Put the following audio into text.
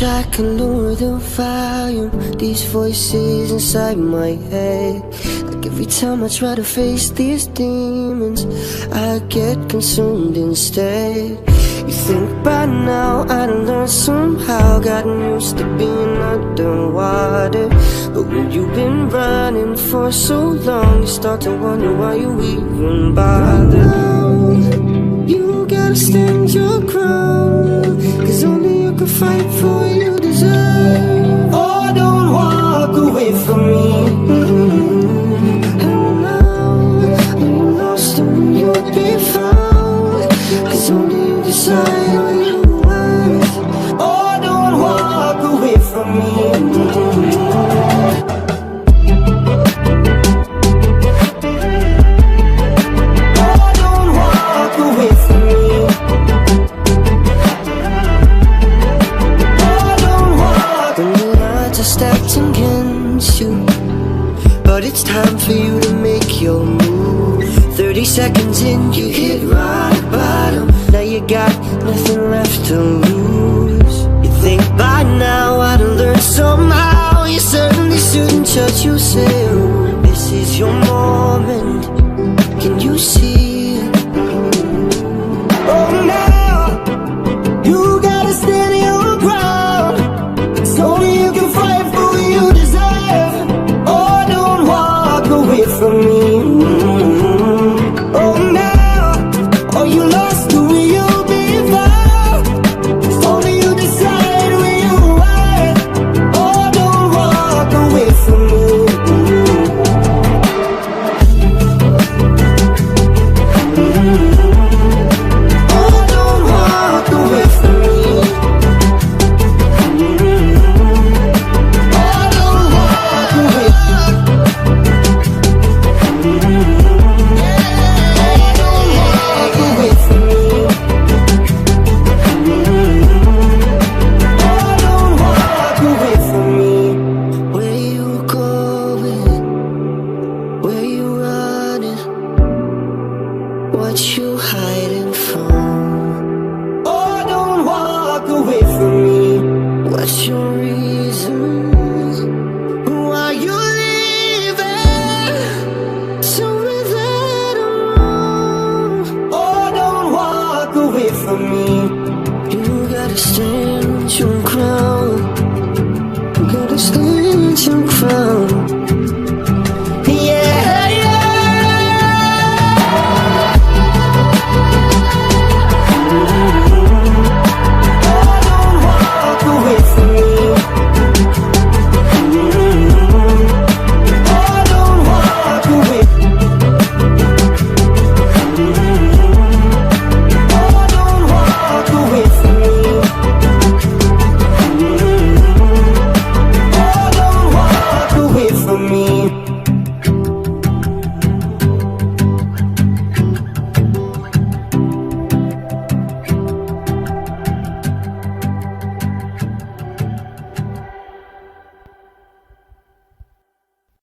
I can lower the volume. These voices inside my head, like every time I try to face these demons, I get consumed instead. You think by now I'd learned somehow, gotten used to being underwater. But when you've been running for so long, you start to wonder why you even bother. Now, you gotta stand your ground, 'cause only you can fight for what you deserve. Oh, don't walk away from me. And now, you're lost and you'll be found, 'cause only you decide what you're worth. Oh, don't walk away from me. Stacked against you, but it's time for you to make your move. 30 seconds in, you hit rock bottom. Now you got nothing left to lose. You think by now I'd learned somehow, you certainly shouldn't judge yourself. This is your moment, can you see it? Oh, now you gotta stand your ground, so you can fight for what you deserve. Oh, don't walk away from me. Oh, now, are you lost to where you'll be found? Only you decide where you are. Oh, don't walk away from me. Oh, don't walk away from me. What you hiding from? Oh, don't walk away from me. What's your reason? Who are you leaving? Tell me that I'm wrong. Oh, don't walk away from me. You gotta stand your